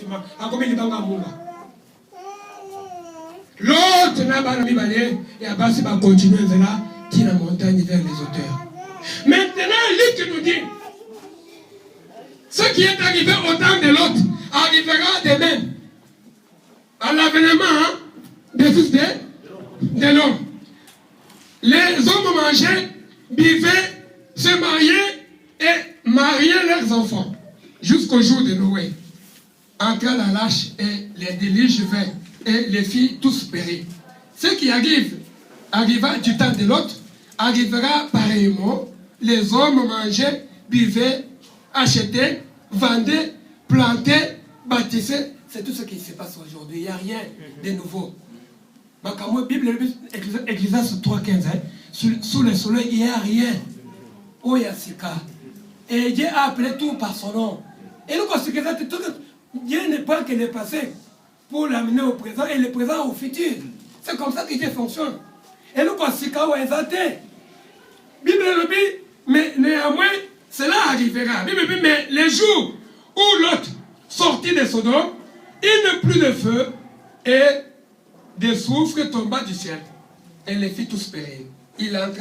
bâtiment. À combien de temps à Mouma? L'autre n'a pas mis balai et à bas, va continuer là, qui la montagne vers les auteurs. Maintenant, Luc nous dit ce qui est arrivé au temps de l'autre arrivera de même à l'avènement des fils de l'homme. Les hommes mangeaient, buvaient, se mariaient et mariaient leurs enfants jusqu'au jour de Noé. Entra la lâche et les déluges vinrent et les filles tous périrent. Ce qui arriva du temps de l'autre, arrivera pareillement. Les hommes mangeaient, buvaient, achetaient, vendaient, plantaient, bâtissaient. C'est tout ce qui se passe aujourd'hui. Il n'y a rien de nouveau. Ma Bible, Ecclésiaste 3:15, sous le soleil, il n'y a rien. Oh, il y a ce cas. Et Dieu a appelé tout par son nom. Et nous considérons que Dieu n'est pas que le passé pour l'amener au présent et le présent au futur. C'est comme ça que Dieu fonctionne. Et nous considérons que Bible le dit, mais néanmoins, cela arrivera. Bible dit, mais les jours où Lot sortit de Sodome, il n'y plus de feu et des soufre tomba du ciel. Et les fit tous périr. Il en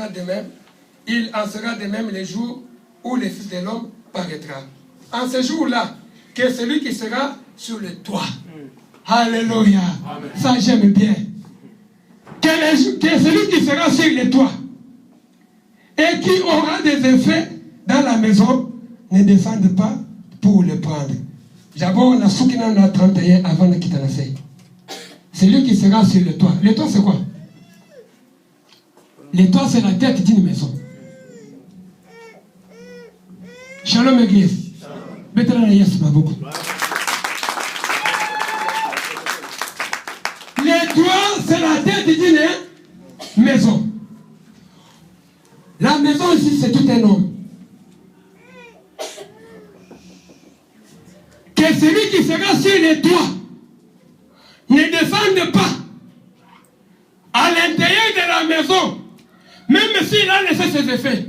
sera de même les jours où le Fils de l'homme paraîtra. En ce jour-là, que celui qui sera sur le toit. Alléluia. Ça j'aime bien. Que celui qui sera sur le toit et qui aura des effets dans la maison ne descende pas pour le prendre. D'abord, on a soukina on a 31 avant de quitter la feuille. C'est lui qui sera sur le toit. Le toit, c'est quoi? Le toit, c'est la tête d'une maison. Shalom, Église. Le toit, c'est la tête d'une maison. La maison ici, c'est tout un homme. Que celui qui sera sur le toit ne descende pas à l'intérieur de la maison, même s'il a laissé ses effets.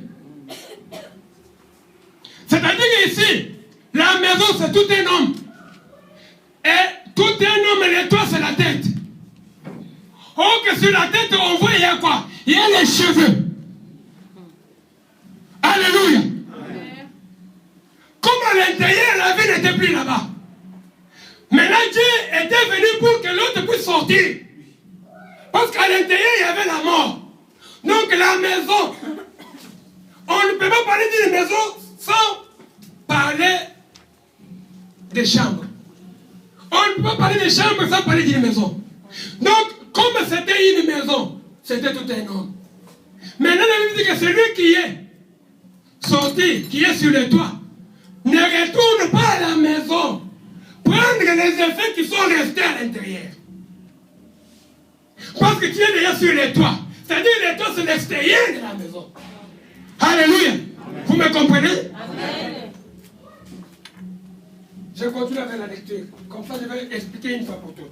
C'est-à-dire qu'ici, la maison c'est tout un homme. Et tout un homme, le toit c'est la tête. Oh, que sur la tête, on voit il y a quoi? Il y a les cheveux. Alléluia. Comme à l'intérieur, la vie n'était plus là-bas. Maintenant, Dieu était venu pour que l'autre puisse sortir. Parce qu'à l'intérieur, il y avait la mort. Donc la maison, on ne peut pas parler d'une maison sans parler des chambres. On ne peut pas parler des chambres sans parler d'une maison. Donc, comme c'était une maison, c'était tout un homme. Maintenant, la Bible dit que celui qui est sorti, qui est sur le toit, ne retourne pas à la maison. Prendre les effets qui sont restés à l'intérieur. Parce que tu es déjà sur les toits. C'est-à-dire les toits, c'est l'extérieur de la maison. Alléluia. Amen. Vous me comprenez? Amen. Je continue avec la lecture. Comme ça, je vais expliquer une fois pour toutes.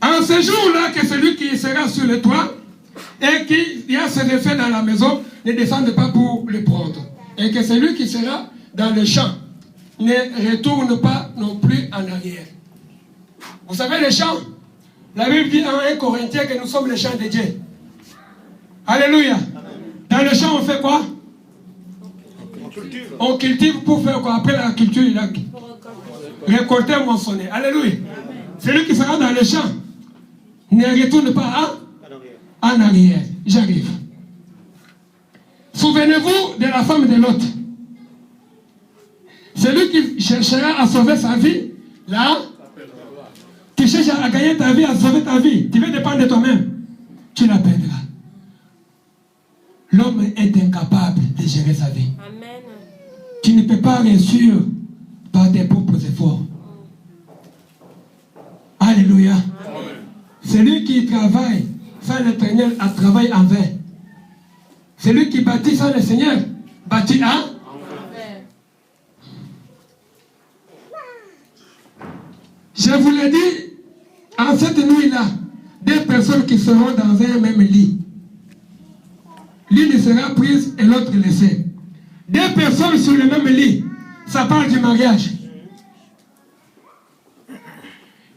En ce jour-là, que celui qui sera sur le toit et qui a ses effets dans la maison ne descende pas pour le prendre. Et que celui qui sera dans le champ ne retourne pas non plus en arrière. Vous savez les champs? La Bible dit en 1 Corinthiens que nous sommes les champs de Dieu. Alléluia. Dans le champ on fait quoi? On cultive pour faire quoi? Après la culture, il a récolté, moissonner. Alléluia. Celui qui sera dans le champ ne retourne pas en arrière. J'arrive. Souvenez-vous de la femme de Lot. Celui qui cherchera à sauver sa vie, là, tu cherches à gagner ta vie, à sauver ta vie, tu veux dépendre de toi-même, tu la perdras. L'homme est incapable de gérer sa vie. Amen. Tu ne peux pas réussir par tes propres efforts. Alléluia. Amen. Celui qui travaille sans l'Éternel a travaillé en vain. Celui qui bâtit sans le Seigneur bâtit en vain. Je vous l'ai dit, en cette nuit-là, deux personnes qui seront dans un même lit. L'une sera prise et l'autre laissée. Deux personnes sur le même lit ça parle du mariage.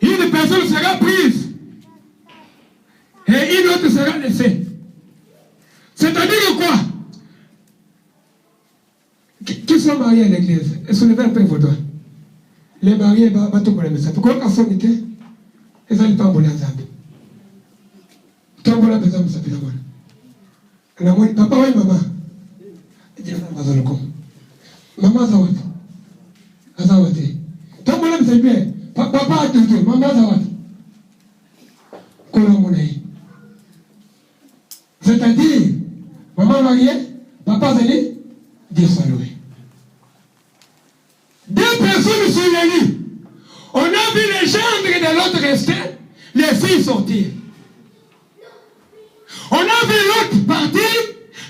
Une personne sera prise et une autre sera laissée. C'est-à-dire quoi? Qui sont mariés à l'église? Et soulevez un peu vos doigts. Les mariés, tout pour les messages. Pourquoi on a son été? Ils n'ont pas embolé en Zambie. Tu as embolé en Zambie, ça fait la bonne. Papa ou maman? Maman, ça va. Ça va. Tu as embolé en Zambie. Papa a tout. Maman, ça va. C'est-à-dire, maman mariée, papa zali, Dieu soit loué. Deux personnes sont réunies. On a vu les gendres de l'autre rester, les filles sortir. On a vu l'autre partir,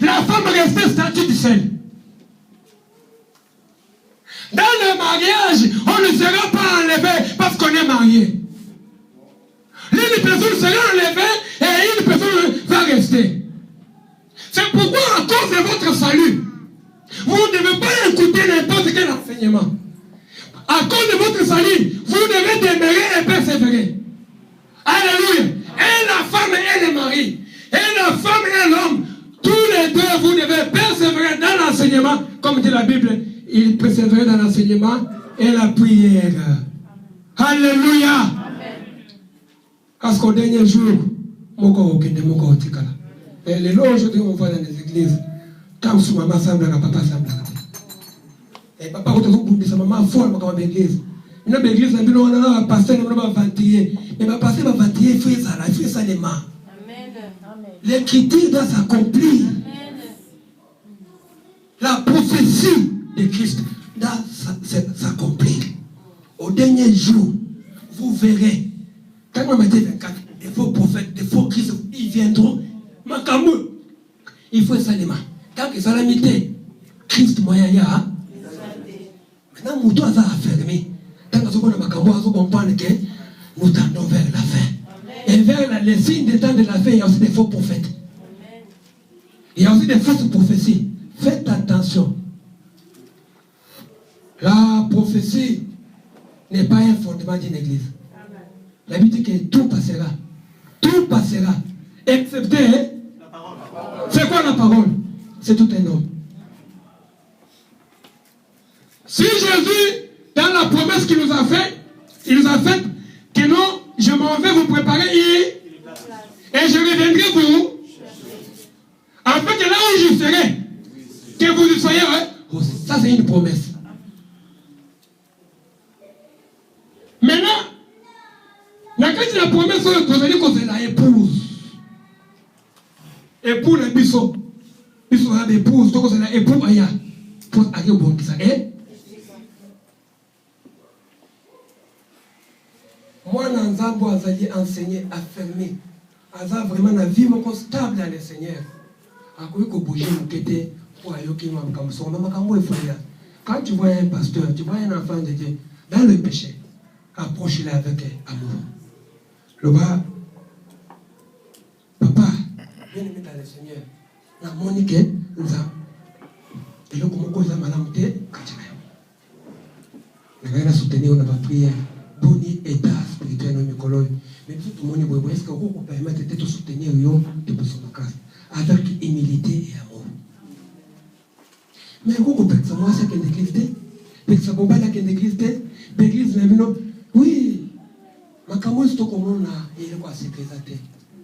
la femme rester statue du seul. Dans le mariage, on ne sera pas enlevé parce qu'on est marié. L'une personne sera enlevée et une personne va rester. C'est pourquoi, à cause de votre salut, vous ne devez pas écouter n'importe quel enseignement. À cause de votre salut, vous devez demeurer et persévérer. Alléluia. Et la femme et le mari, et la femme et l'homme, tous les deux, vous devez persévérer dans l'enseignement, comme dit la Bible, il persévérait dans l'enseignement et la prière. Alléluia. Parce qu'au dernier jour, et les lois aujourd'hui, on voit dans les églises, quand maman semble à papa semble à et papa, quand on dit sa maman, folle, dans l'église. Il y a une église, on a un pasteur, on a un ventiller. Mais le pasteur va ventiller, il fait ça les mains. L'écriture doit s'accomplir. La prophétie de Christ doit s'accomplir. Au dernier jour, vous verrez. Quand on m'a dit 24, des faux prophètes, des faux Christ, ils viendront. Makamou, il faut ça les mains. Quand ils sont l'amitié, Christ moyen. Maintenant, nous doit affermer. Tant que nous avons comprendre que nous tendons vers la fin. Et vers les signes des temps de la fin, il y a aussi des faux prophètes. Il y a aussi des fausses prophéties. Faites attention. La prophétie n'est pas un fondement d'une église. La Bible dit que tout passera. Tout passera. Excepté, la parole. C'est quoi la parole? C'est tout un homme. Si Jésus, dans la promesse qu'il nous a faite, il nous a fait que non, je m'en vais vous préparer et je reviendrai vous. Afin que là où je serai, que vous y soyez, ça c'est une promesse. Maintenant, la promesse, c'est la épouse. Épouse la biso. Biso a l'épouse, donc c'est la épouse aya. Pour aller au bon qui ça est. Moi, Nanzambo Azali enseigné, affermé. Azali vraiment la vie stable dans le Seigneur. Quand tu vois un pasteur, tu vois un enfant de Dieu dans le péché, approche-le avec amour. Le bas, papa, viens le mettre dans le Seigneur. La monique, nous avons. Et là, comment on a malamité, quand tu as soutenir, on a prière. Boni état spirituel no mikolo mais tout le monde boy est-ce que vous permettez de soutenir yo de son cas avec humilité et amour mais vous pouvez ça moi c'est que l'église mais ça bomba la que l'église l'église même oui makambo c'est comme on a il quoi sécurité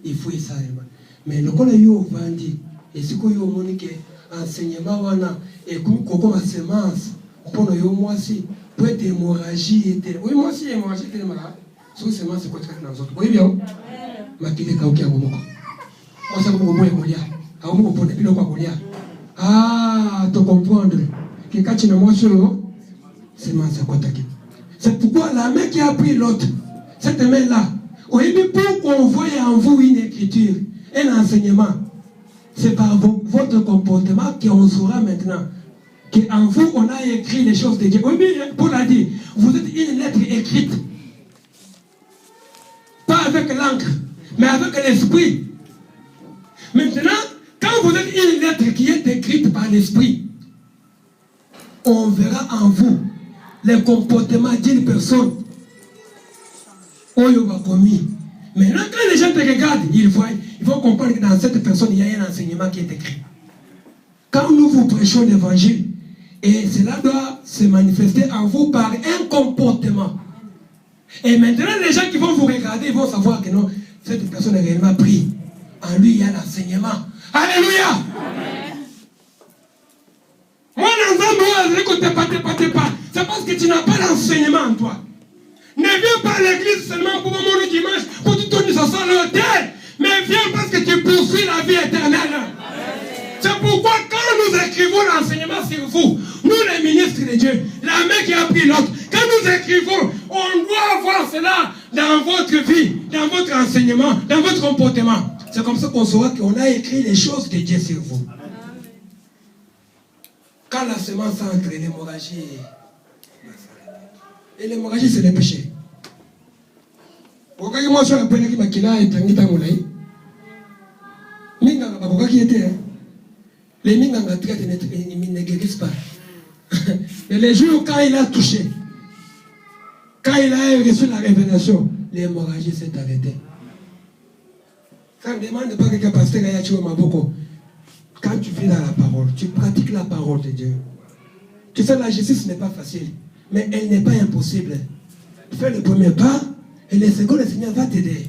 il faut ça mais le col yo vandi et ce que yo monique enseignement wana et comme ma semence pour yo moi aussi peut être hémorragie. Oui, moi aussi, hémorragie était malade. Sous semence, c'est quoi tu as dans les autres? Oui, bien. Ma fille est kaouki à Momoko. Moi, c'est comme Momo et Molia. À Momoko, pour ne plus le quoi Molia. Ah, tu comprendre. Que quand tu me montres sur l'eau, semence, c'est quoi t'as. C'est pourquoi la main qui a pris l'autre, cette main-là, oui, mais pour qu'on voie en vous une écriture, un enseignement, c'est par votre comportement qu'on saura maintenant. Qu'en vous, on a écrit les choses de Dieu. Oui, mais Paul a dit, vous êtes une lettre écrite. Pas avec l'encre, mais avec l'esprit. Maintenant, quand vous êtes une lettre qui est écrite par l'esprit, on verra en vous les comportements d'une personne. Oyo va commis. Maintenant, quand les gens te regardent, ils vont comprendre que dans cette personne, il y a un enseignement qui est écrit. Quand nous vous prêchons l'évangile, et cela doit se manifester en vous par un comportement. Et maintenant, les gens qui vont vous regarder, ils vont savoir que non, cette personne est réellement prise. En lui, il y a l'enseignement. Alléluia! Moi, c'est parce que tu n'as pas l'enseignement en toi. Ne viens pas à l'église seulement pour mon dimanche, pour que tu tournes sur l'autel, mais viens parce que tu poursuis la vie éternelle. C'est pourquoi quand nous écrivons l'enseignement sur vous, nous les ministres de Dieu, la main qui a pris l'autre, quand nous écrivons, on doit voir cela dans votre vie, dans votre enseignement, dans votre comportement. C'est comme ça qu'on saura qu'on a écrit les choses de Dieu sur vous. Quand la semence entre l'hémorragie et l'hémorragie, c'est le péché. Pourquoi moi je suis appelé qui m'a quitté et tanguita moulay? Minga pas pourquoi qui était? Les minga m'a traité ne guérissent pas. Mais les jours quand il a touché, quand il a reçu la révélation, l'hémorragie s'est arrêtée. Ça ne demande pas que pasteur ait tué ma boko. Quand tu vis dans la parole, tu pratiques la parole de Dieu. Tu sais, la justice n'est pas facile, mais elle n'est pas impossible. Fais le premier pas, et le second, le Seigneur va t'aider.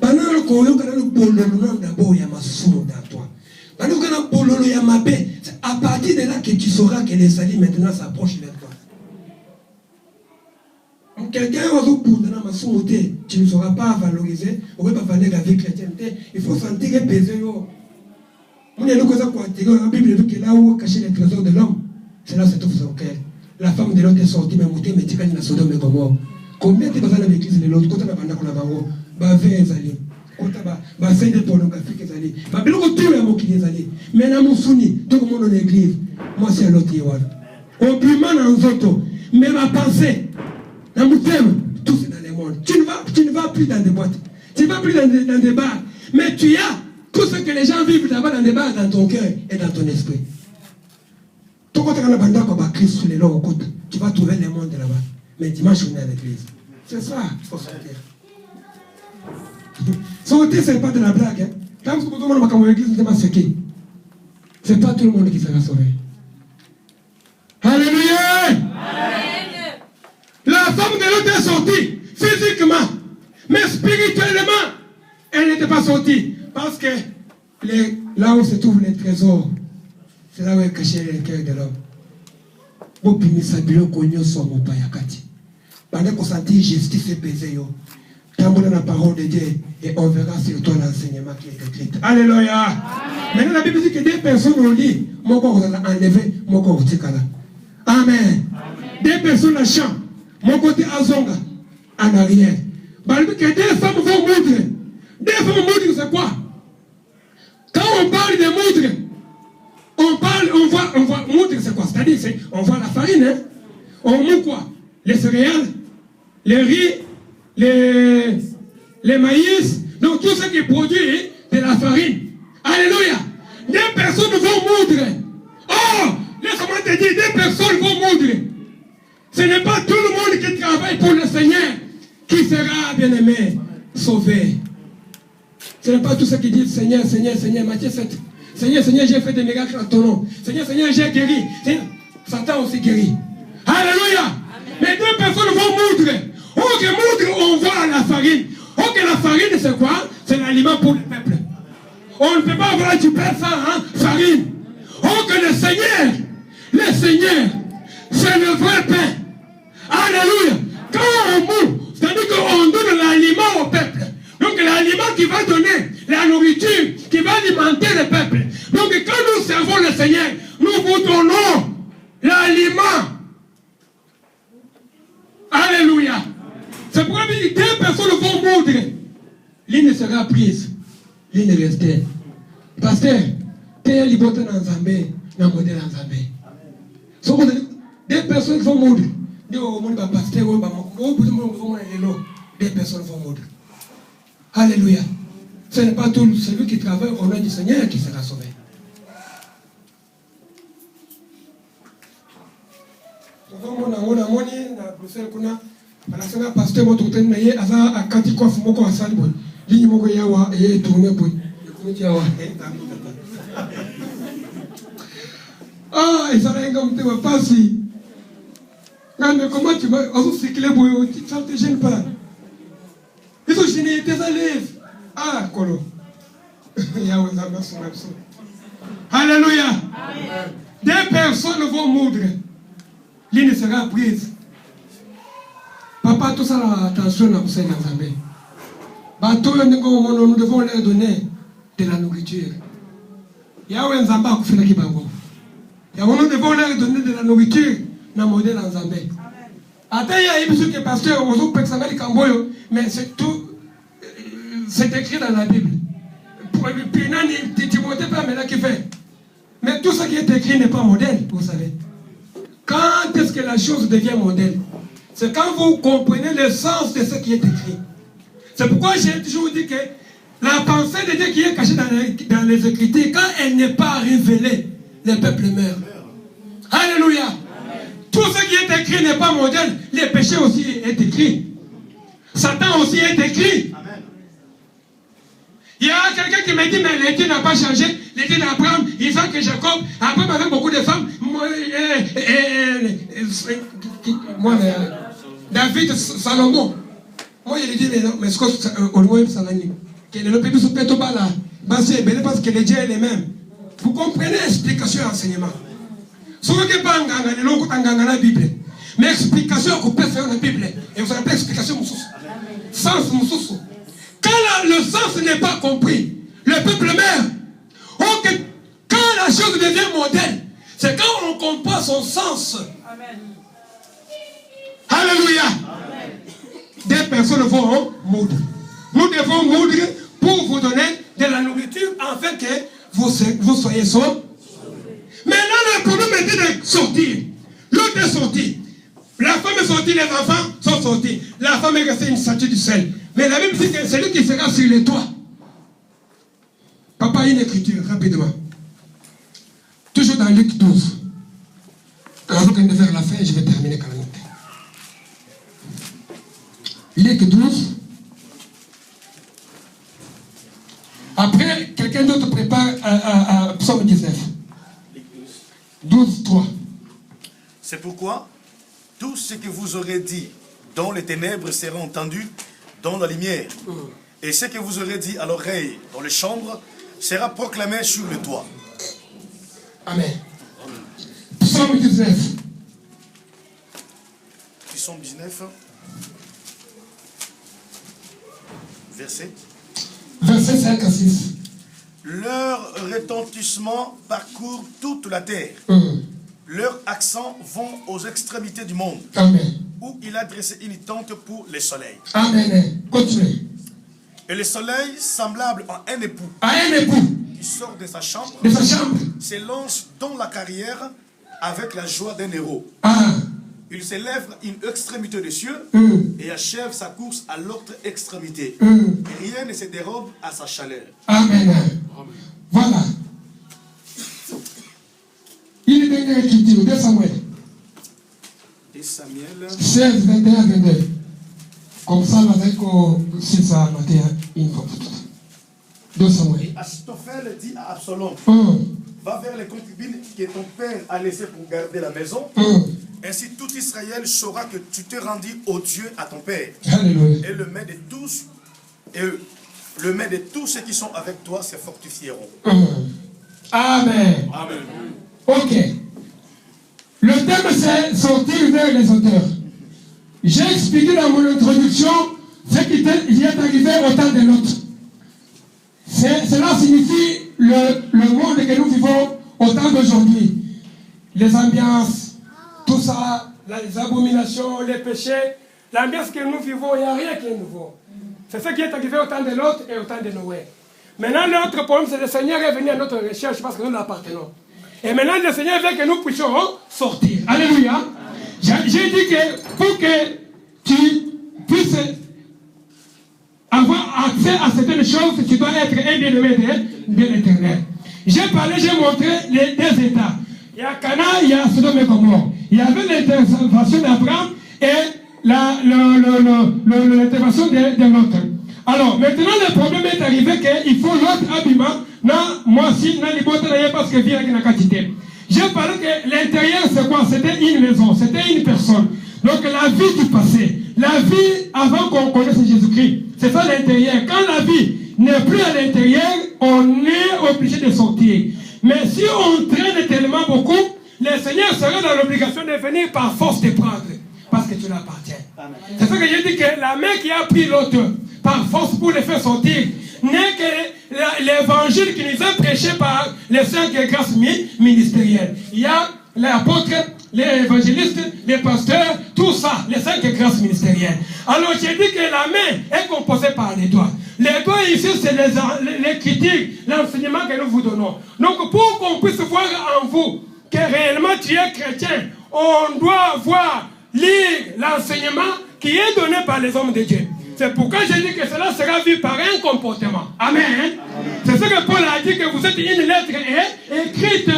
Pendant le courant, d'abord, il y a ma sourd dans toi. Pendant que il y a ma paix, c'est à partir de là que tu sauras que les salis maintenant s'approchent vers toi. Quelqu'un tu ne sauras pas valoriser, ou pas valoir la vie chrétienne. Il faut sentir peser. La Bible dit que là où caché les trésors de l'homme, c'est là où se trouve son cœur. La femme de l'autre est sortie, mais moutée, mais tu as Sodome et Gomorrhe. Combien de personnes dans l'église de l'autre, quand on a bandac on a bango, bavé ezali, quand on a fait des pornographiques ezali, bavé le retour à moki ezali. Mais dans mon souni, tout le monde dans l'église, moi c'est l'autre yéwal. Au plus mal dans l'autre, mais ma pensée, dans mon thème, tout c'est dans les mondes. Tu ne vas plus dans des boîtes, tu ne vas plus dans des bars, mais tu as tout ce que les gens vivent là-bas dans des bars, dans ton cœur et dans ton esprit. Tout quand tu as bandac on va crier sur les longs côtes, tu vas trouver les mondes là-bas. Mais dimanche, on est à l'église. C'est ça, il faut sortir. Sortir, ce n'est pas de la blague. Hein. Quand tout le monde va à l'église, ce n'est pas tout le monde qui sera sauvé. Alléluia! Amen. La femme de l'autre est sortie physiquement, mais spirituellement, elle n'était pas sortie. Parce que là où se trouvent les trésors, c'est là où est caché le cœur de l'homme. Pendant qu'on sentit justice et baiser, tambour la parole de Dieu et on verra sur toi l'enseignement qui est écrit. Alléluia. Maintenant la Bible dit que des personnes ont dit, mon corps vous a enlevé, mon corps vous a Amen. Des personnes la chantent, mon côté azonga, en arrière. La Bible dit que des femmes vont moudre. Des femmes moudre, c'est quoi? Quand on parle de moudre, on voit moudre, c'est quoi? C'est-à-dire, on voit la farine, hein? On moud quoi? Les céréales, les riz, les maïs, donc tout ce qui est produit de la farine. Alléluia. Des personnes vont moudre. Oh, laisse-moi te dire, des personnes vont moudre. Ce n'est pas tout le monde qui travaille pour le Seigneur qui sera, bien aimé, sauvé. Ce n'est pas tout ceux qui disent Seigneur, Seigneur, Seigneur, Matthieu 7. Seigneur, Seigneur, j'ai fait des miracles en ton nom. Seigneur, Seigneur, j'ai guéri. Seigneur, Satan aussi guéri. Alléluia. Mais deux personnes vont moudre. Oh, que moudre, on voit la farine. Oh, que la farine, c'est quoi? C'est l'aliment pour le peuple. On ne peut pas avoir du pain sans farine. Oh, que le Seigneur, c'est le vrai pain. Alléluia. Quand on moud, c'est-à-dire qu'on donne l'aliment au peuple. Donc l'aliment qui va donner la nourriture, qui va alimenter le peuple. Donc quand nous servons le Seigneur, nous vous donnons l'aliment. Alléluia. C'est pourquoi deux personnes vont moudre. L'une sera prise, l'une restée. Pasteur, t'es liboté dans Zambé, dans le modèle en Zambé. Deux personnes vont moudre. Deux personnes vont moudre. Alléluia. Ce n'est pas tout celui qui travaille au nom du Seigneur qui sera sauvé. Ah, et ça n'a pas si. Mais comment tu vas aussi cycler, ça ne te gêne pas. Ils sont gênés, tes élèves. Ah, Kolo. Alléluia. Des personnes vont moudre. L'une sera prise. Papa, tout ça, attention à vous, nous devons leur donner de la nourriture. Yahweh Nzamba fait la kibango. Nous devons leur donner de la nourriture dans le modèle en Zambé. Attends, il y a une chose qui est pasteur, mais c'est tout, c'est écrit dans la Bible. Timothée pas mais là qui fait. Mais tout ce qui est écrit n'est pas modèle, vous savez. Quand est-ce que la chose devient modèle? C'est quand vous comprenez le sens de ce qui est écrit. C'est pourquoi j'ai toujours dit que la pensée de Dieu qui est cachée dans les Écritures, quand elle n'est pas révélée, le peuple meurt. Alléluia. Amen. Tout ce qui est écrit n'est pas modèle. Les péchés aussi est écrit. Satan aussi est écrit. Amen. Il y a quelqu'un qui me dit, mais l'étude n'a pas changé. L'étude d'Abraham, Isaac et Jacob. Abraham avait beaucoup de femmes. David, Salomon. Moi, il dit, mais ce qu'on au c'est l'année. Que le pays se pète au bas là. Parce que les dieux est les mêmes. Vous comprenez l'explication et l'enseignement. Ce qui n'est pas la Bible. Mais explication qu'on peut faire dans la Bible. Et vous avez explication sens quand le sens n'est pas compris, le peuple meurt. Quand la chose devient modèle, c'est quand on comprend son sens. Amen. Alléluia. Amen. Des personnes vont moudre. Nous devons moudre pour vous donner de la nourriture afin que vous soyez sauvés. Maintenant, le problème était de sortir. L'autre est sorti. La femme est sortie, les enfants sont sortis. La femme est restée une statue du sel. Mais la Bible dit que c'est lui qui sera sur les toits. Papa, une écriture, rapidement. Toujours dans Luc 12. Alors, vers la fin, je vais terminer quand même. Luc 12. Après, quelqu'un d'autre prépare à Psaume 19. 12, 3. C'est pourquoi tout ce que vous aurez dit dans les ténèbres sera entendu dans la lumière. Et ce que vous aurez dit à l'oreille dans les chambres sera proclamé sur le toit. Amen. Psaume 19. Psaume 19. Verset 5 à 6. Leur retentissement parcourt toute la terre. Leurs accents vont aux extrémités du monde. Amen. Où il a dressé une tente pour le soleil. Amen. Continuez. Et le soleil, semblable à un époux. À un époux. Qui sort de sa chambre. De sa chambre. S'élance dans la carrière avec la joie d'un héros. Ah. Il s'élève une extrémité des cieux et achève sa course à l'autre extrémité. Et rien ne se dérobe à sa chaleur. Amen. Voilà. Il est dernière écriture, 2 Samuel. 2 Samuel 16, 21, 22. Comme ça, avec c'est ça, une fois. 2 Samuel. Et Achitophel dit à Absalom, va vers les concubines que ton père a laissées pour garder la maison. Ainsi tout Israël saura que tu te rendis au Dieu à ton père. Alléluia. Et le maître de tous ceux qui sont avec toi se fortifieront. Amen. Amen. Ok. Le thème c'est sortir vers les auteurs. J'ai expliqué dans mon introduction ce qui est arrivé au temps de l'autre. Cela signifie le monde que nous vivons au temps d'aujourd'hui. Les ambiances, tout ça, les abominations, les péchés, l'ambiance que nous vivons, il n'y a rien qui est nouveau. C'est ce qui est arrivé au temps de l'autre et au temps de Noé. Maintenant, notre problème, c'est que le Seigneur est venu à notre recherche parce que nous l'appartenons. Et maintenant, le Seigneur veut que nous puissions sortir. Alléluia. J'ai dit que pour que tu puisses avoir accès à certaines choses, tu dois être un bien-aimé de l'Éternel. J'ai parlé, j'ai montré les 2 états. Il y a Cana, il y a Sodome et Gomorrhe. Il y avait l'intervention d'Abraham et l'intervention de l'autre. Alors, maintenant, le problème est arrivé qu'il faut l'autre habillement. Moi aussi, parce que vient avec la quantité. J'ai parlé que l'intérieur, c'est quoi? C'était une maison, c'était une personne. Donc, la vie du passé, la vie avant qu'on connaisse Jésus-Christ, c'est ça l'intérieur. Quand la vie n'est plus à l'intérieur, on est obligé de sortir. Mais si on traîne tellement beaucoup, le Seigneur serait dans l'obligation de venir par force te prendre. Parce que tu l'appartiens. C'est ça que j'ai dit, que la main qui a pris l'autre par force pour le faire sortir n'est que l'évangile qui nous est prêché par les saints et grâces ministérielles. Il y a l'apôtre, les évangélistes, les pasteurs, tout ça, les saints et grâces ministérielles. Alors j'ai dit que la main est composée par les doigts. Les doigts ici, c'est les critiques, l'enseignement que nous vous donnons. Donc pour qu'on puisse voir en vous que réellement tu es chrétien, on doit voir, lire l'enseignement qui est donné par les hommes de Dieu. C'est pourquoi j'ai dit que cela sera vu par un comportement. Amen. C'est ce que Paul a dit, que vous êtes une lettre écrite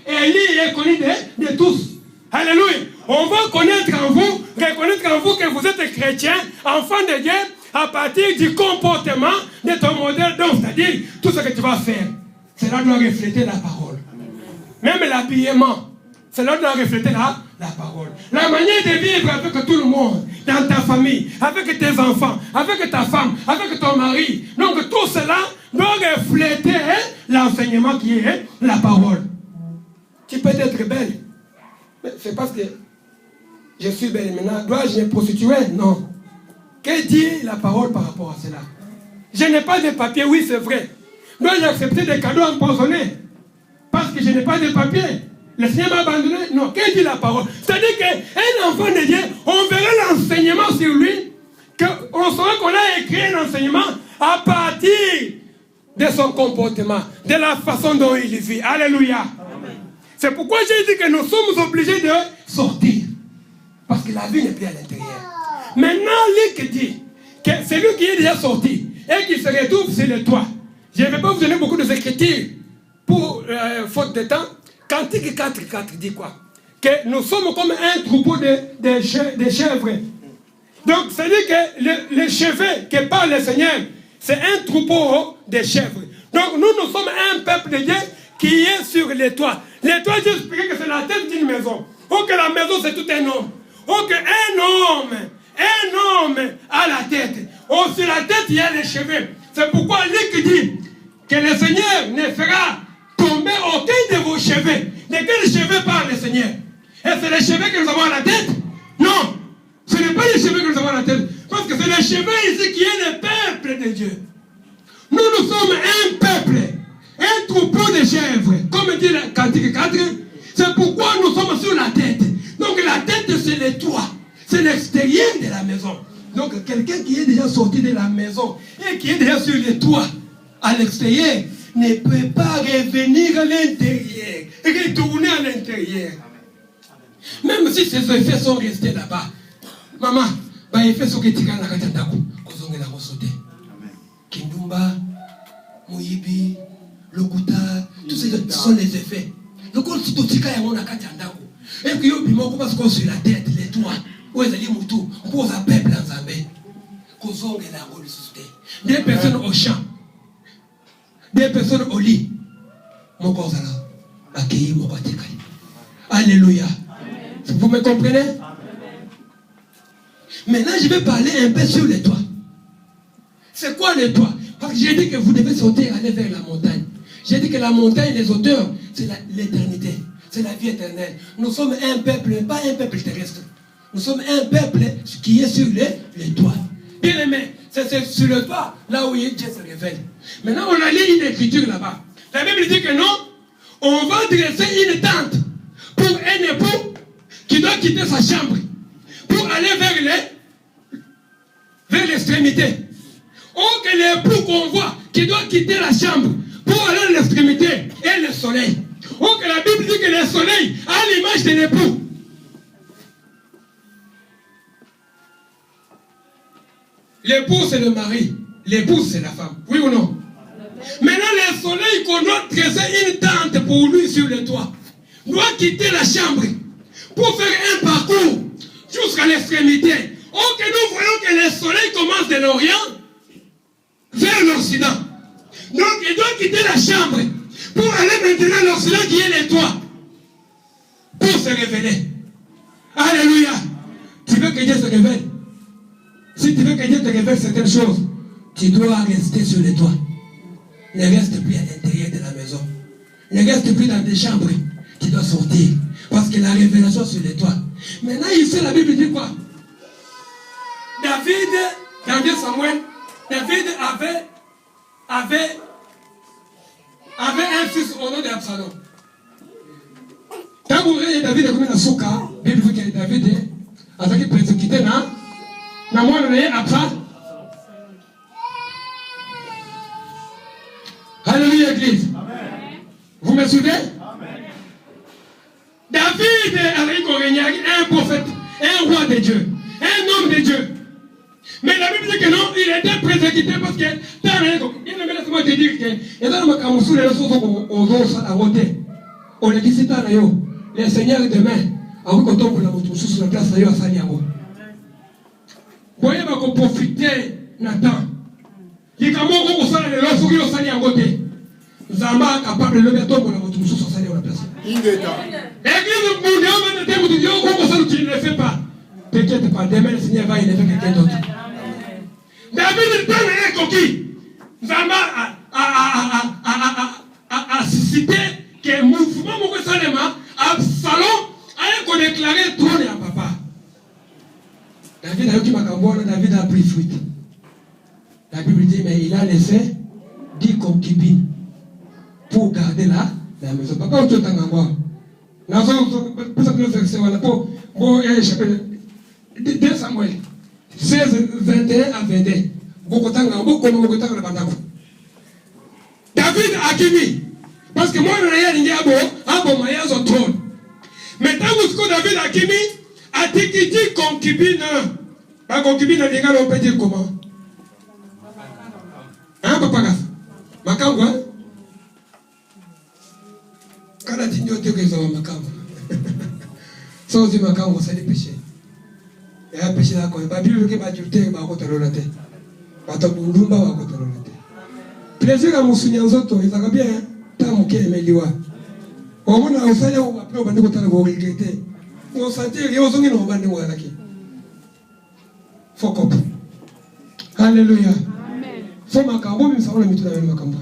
et lue et connue de tous. Alléluia. On va connaître en vous, reconnaître en vous que vous êtes chrétien, enfant de Dieu, à partir du comportement de ton modèle d'homme. C'est-à-dire, tout ce que tu vas faire, cela doit refléter la parole. Même l'habillement, cela doit refléter la parole. La manière de vivre avec tout le monde, dans ta famille, avec tes enfants, avec ta femme, avec ton mari. Donc tout cela doit refléter l'enseignement qui est la parole. Tu peux être belle, mais c'est parce que je suis belle maintenant. Dois-je me prostituer? Non. Que dit la parole par rapport à cela? Je n'ai pas de papier, oui c'est vrai. Dois-je accepter des cadeaux empoisonnés parce que je n'ai pas de papier? Le Seigneur m'a abandonné? Non. Que dit la parole? C'est-à-dire qu'un enfant de Dieu, on verra l'enseignement sur lui, qu'on saura qu'on a écrit un enseignement à partir de son comportement, de la façon dont il vit. Alléluia. C'est pourquoi j'ai dit que nous sommes obligés de sortir. Parce que la vie n'est plus à l'intérieur. Maintenant, Luc dit que c'est lui qui est déjà sorti et qui se retrouve sur le toit. Je ne vais pas vous donner beaucoup d'écritures pour faute de temps. Cantique 4:4 dit quoi? Que nous sommes comme un troupeau de chèvres. Donc, c'est-à-dire que le chevet que parle le Seigneur, c'est un troupeau de chèvres. Donc, nous sommes un peuple de Dieu qui est sur les toits. Les toits, j'ai expliqué que c'est la tête d'une maison. Ou que la maison, c'est tout un homme. Ou qu'un homme a la tête. Ou sur la tête, il y a les cheveux. C'est pourquoi Luc dit que le Seigneur ne fera tomber aucun de vos cheveux. De quels cheveux parle le Seigneur? Et c'est les cheveux que nous avons à la tête? Non. Ce n'est pas les cheveux que nous avons à la tête. Parce que c'est les cheveux ici qui est le peuple de Dieu. Nous sommes un peuple. Un troupeau de chèvres. Comme dit le Cantique 4. C'est pourquoi nous sommes sur la tête. Donc la tête c'est le toit. C'est l'extérieur de la maison. Donc quelqu'un qui est déjà sorti de la maison et qui est déjà sur le toit à l'extérieur ne peut pas revenir à l'intérieur, retourner à l'intérieur. Même si ses effets sont restés là-bas. Maman, les effets sont restés là-bas. Kindumba, Moyibi, Lokuta, tous ces sont les effets. Donc on se dit qu'il y a un katandako. Et puis on peut parce qu'on sur la tête, les toits. Où est-ce que moutou? On pose un peuple en Zambé. Kozong est la rôle société. Des personnes au champ. Des personnes au lit. Mon corps là. Accueilli mon batikali. Alléluia. Vous me comprenez? Amen. Maintenant je vais parler un peu sur les toits. C'est quoi les toits? Parce que j'ai dit que vous devez sauter, aller vers la montagne. J'ai dit que la montagne, les hauteurs, c'est l'éternité. C'est la vie éternelle. Nous sommes un peuple, pas un peuple terrestre. Nous sommes un peuple qui est sur les toits. Bien aimé, c'est sur le toit, là où Dieu se révèle. Maintenant, on a lu une écriture là-bas. La Bible dit que non, on va dresser une tente pour un époux qui doit quitter sa chambre pour aller vers l'extrémité. Ou que l'époux qu'on voit qui doit quitter la chambre pour aller à l'extrémité et le soleil. Ou que la Bible dit que le soleil a l'image de l'époux. L'époux c'est le mari, l'épouse c'est la femme. Oui ou non? Maintenant le soleil qu'on doit tresser une tente pour lui sur le toit doit quitter la chambre pour faire un parcours jusqu'à l'extrémité. Or que nous voyons que le soleil commence de l'Orient vers l'Occident. Donc il doit quitter la chambre pour aller maintenant à l'Occident qui est le toit. Pour se révéler. Alléluia. Tu veux que Dieu se révèle? Si tu veux que Dieu te révèle certaines choses, tu dois rester sur le toit. Ne reste plus à l'intérieur de la maison. Ne reste plus dans tes chambres. Tu dois sortir. Parce que la révélation sur le toit. Maintenant, ici, la Bible dit quoi? David, dans 2 Samuel, David avait un fils au nom d'Absalom. Quand vous voyez David comme un souka, Bible dit que David a été persécuté, non? Mais moi, on est Absalom. Alléluia, Église. Amen. Vous me suivez? Amen. David avait un prophète, un roi de Dieu, un homme de Dieu. Mais la Bible dit que non, il était persécuté parce que il ne me laisse pas te dire que le Seigneur demain, avant qu'on tombe sur la place, il va s'allier à moi. Vous voyez, il va profiter Nathan. Il est capable de lever tombe sur la place. Tu ne le fais pas. Peut-être pas. Demain, le Seigneur va élever quelqu'un d'autre. David est coquille. Zamba a suscité que le mouvement Absalom a déclaré trône à papa. David a eu David a pris fuite. La Bible dit, mais il a laissé 10 concubines pour garder la maison. Papa, tu es en Angola. Bon, il y a chapitre 2 Samuel 16, 21 à 22. David a kimi. Parce que moi, je n'ai pas de trône. Maintenant, David a kimi a dit concubine. La concubine, on peut dire comment? Hein, papa? Makambo, hein? Quand on dit que ont makambo. Sans dire makambo, c'est le péché. Et un péché là, quand la Bible dit que la dureté va contre la tête. Batabundumba va contre la tête. Plaisir à mon souvenir aux autres, ils ont bien, tant mon cœur est meilleur. Au moins, on s'est dit, on va plus au bandit contre le regretter. On sentait que les gens ont bandit ou attaqué. Faut comprendre. Alléluia. Faut makambo, mais ça on le met tout dans le makambo.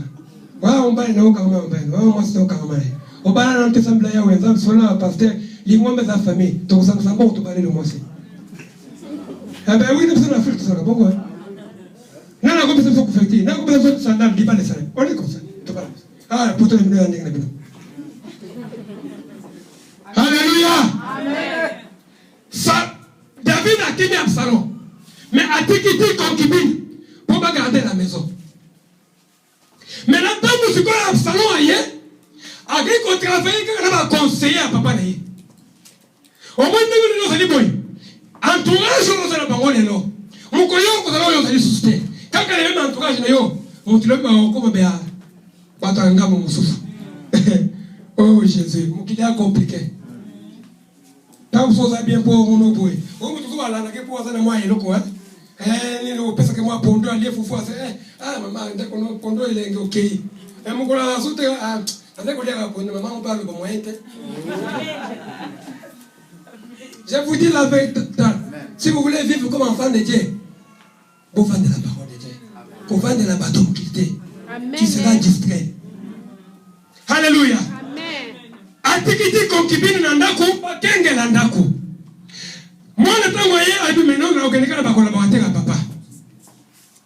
Voilà, on va aller au camarade, on va au master au camarade. On va aller dans tes assemblées où ils ont sonné pasteur, les membres de la famille, donc ça nous a bon, tu vas aller le moisser. Eh bien oui, nous sommes en Afrique, ça va pourquoi? Non, non, comme ça, faut faire non, comme ça, faut sandal, dis pas les salles. On est comme ça, tu vas. Ah, pour toi, le milieu, on est là. Alléluia. Amen. Ça, David a quitté Absalom, mais a quitté concubine. Pour pas garder la maison. Mais là, tant que je suis Absalom ailleurs, avec qu'on travaille, qu'on va conseiller à papa d'ailleurs. Au moins, nous allons dire, entourage, nous allons pas aller là. Mon collègue, nous allons aller soutenir. Quand il y a un entourage, on te le met comme bien. Batanga, mon souffle. Oh Jésus, mon qu'il est compliqué. Tant que vous avez bien pour mon boy. On me trouve à la nage pour ça, moi, et le quoi. Parce que moi, Pondo, il faut faire ça. Ah, maman, Pondo, il est ok. Et mon collègue a sauté à. Maman, on parle de moyen. Je vous dis la vérité. Si vous voulez vivre comme enfant de Dieu, vous vendez la parole de Dieu. Vous vendez la bâton qui sera distrait. Alléluia. Atikiti concubine nandaku, kenge nandaku. Moi, le temps moyen a dit maintenant, on a organisé la collaborateur à papa.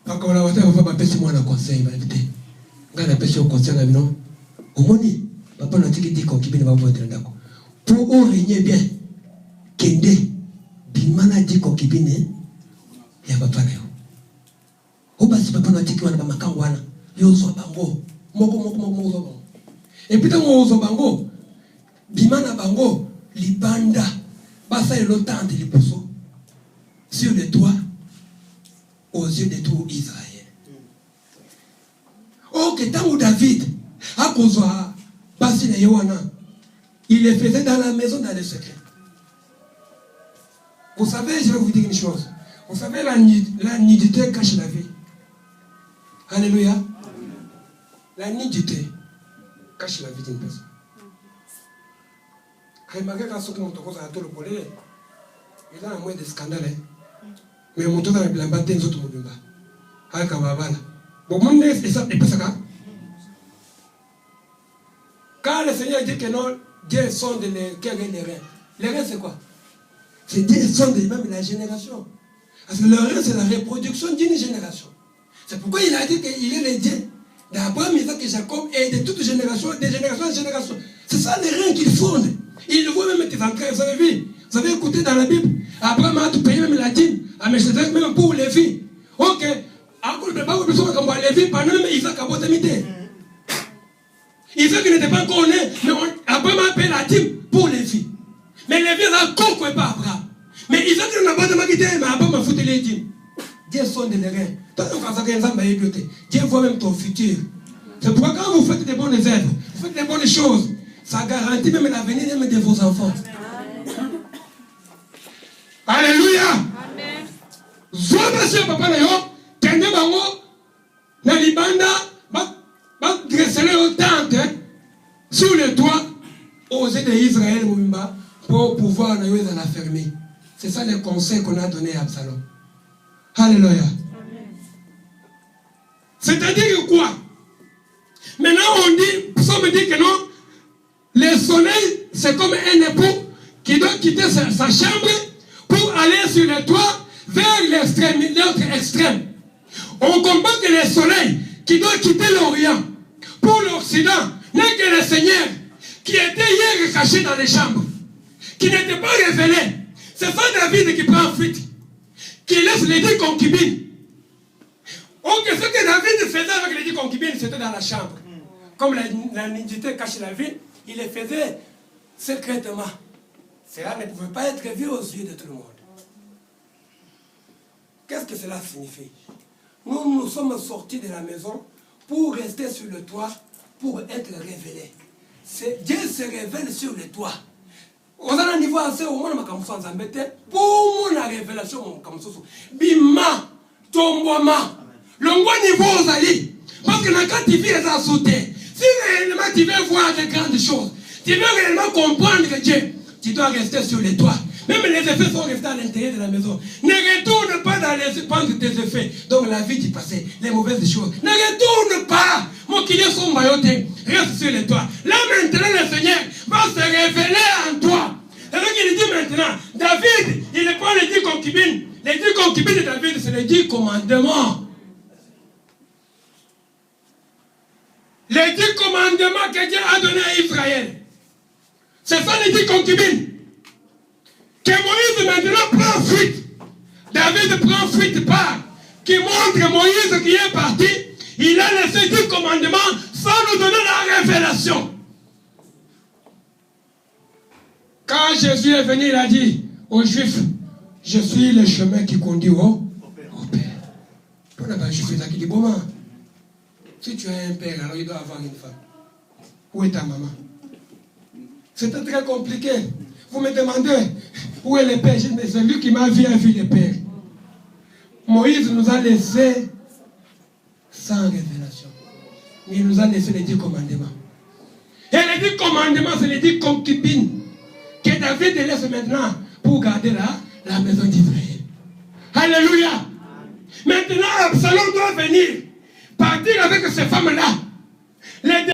La collaborateur va pas passer moi un conseil, invité. Quand on a passé au conseil, on a dit non. Au moins, papa n'a dit que concubine va vous être nandaku. Pour régner bien, kende, bimana dit concubine, il y a papa là. Au bas, papa n'a dit qu'il y a un macawana. Yo so bango. Moko. Et puis, on so bango. Bimana bango, libanda. Basa et l'OTAN de l'Iposo sur le toit aux yeux de tout Israël. Oh, que tant où David a causé Basile Yohana, il le faisait dans la maison dans le secret. Vous savez, je vais vous dire une chose. Vous savez, la nudité cache la vie. Alléluia. La nudité cache la vie d'une personne. Remarquez quand ce que mon toco a tout le polé, il a un moyen de scandale. Mais mon toco a bien battu les autres mouvements. Avec un babala. Bon, mon nez, et ça, et pas ça. Quand le Seigneur dit que non, Dieu sonde les cœurs et les reins. Les reins, c'est quoi? C'est Dieu sonde même la génération. Parce que le rein, c'est la reproduction d'une génération. C'est pourquoi il a dit qu'il est le Dieu d'Abraham, Isaac et Jacob et de toute génération, de génération en génération. C'est ça les reins qu'il fonde. Il le voit même tes entrailles. Vous avez vu? Vous avez écouté dans la Bible? Abraham a tout payé même la dîme. À Melchizedek, même pour les filles. Ok. Isaac a beau t'imiter. Isaac n'était pas encore né, mais Abraham a payé la dîme pour les filles. Mais les filles n'ont pas pas Abraham. Mais Isaac n'a pas demandé, mais Abraham a foutu les dîmes. Dieu sonde les reins. Dieu voit même ton futur. C'est pourquoi quand vous faites des bonnes œuvres, vous faites des bonnes choses, ça garantit même l'avenir même de vos enfants. Alléluia. Amen. Zoba sur papa na yo, tende bango na libanda, ba dresser le tente sur le toit aux yeux d'Israël pour pouvoir la fermer. C'est ça le conseil qu'on a donné à Absalom. Alléluia. C'est-à-dire quoi? Maintenant on dit, Psaume dit que non, le soleil c'est comme un époux qui doit quitter sa chambre pour aller sur le toit vers l'autre extrême. On comprend que le soleil qui doit quitter l'Orient pour l'Occident n'est que le Seigneur qui était hier caché dans les chambres, qui n'était pas révélé. C'est ça David qui prend fuite, qui laisse les 10 concubines. Ok, ce que David faisait avec les 10 concubines, c'était dans la chambre. Comme la nudité cache la vie, il les faisait secrètement. Cela ne pouvait pas être vu aux yeux de tout le monde. Qu'est-ce que cela signifie? Nous sommes sortis de la maison pour rester sur le toit, pour être révélés. Dieu se révèle sur le toit. On a un niveau assez au moins pour la révélation. Bima, tomboma. Le niveau aux alliés. Parce que quand tu vis à sauter, si réellement tu veux voir de grandes choses, tu veux réellement comprendre que Dieu, tu dois rester sur les toits. Même les effets sont restés à l'intérieur de la maison. Ne retourne pas dans les prendre tes effets. Donc la vie du passé, les mauvaises choses. Ne retourne pas. Mon client son mailloté, reste sur les toits. Là maintenant le Seigneur va se révéler en toi. C'est ce qu'il dit maintenant. David, il ne prend les 10 concubines. Les 10 concubines de David, c'est les 10 commandements. Les 10 commandements que Dieu a donnés à Israël. C'est ça les 10 concubines. Que Moïse maintenant prend fuite. David prend fuite part. Qui montre Moïse qui est parti. Il a laissé 10 commandements sans nous donner la révélation. Quand Jésus est venu, il a dit aux Juifs, je suis le chemin qui conduit au Père. Pour ne pas juif, il dit, bon, si tu as un père, alors il doit avoir une femme. Où est ta maman? C'était très compliqué. Vous me demandez, où est le père? Je dis, mais c'est lui qui m'a vu le père. Moïse nous a laissé sans révélation. Mais il nous a laissé les 10 commandements. Et les 10 commandements, c'est les 10 concubines que David laisse maintenant pour garder la maison d'Israël. Alléluia. Maintenant, Absalom doit venir partir avec ces femmes-là.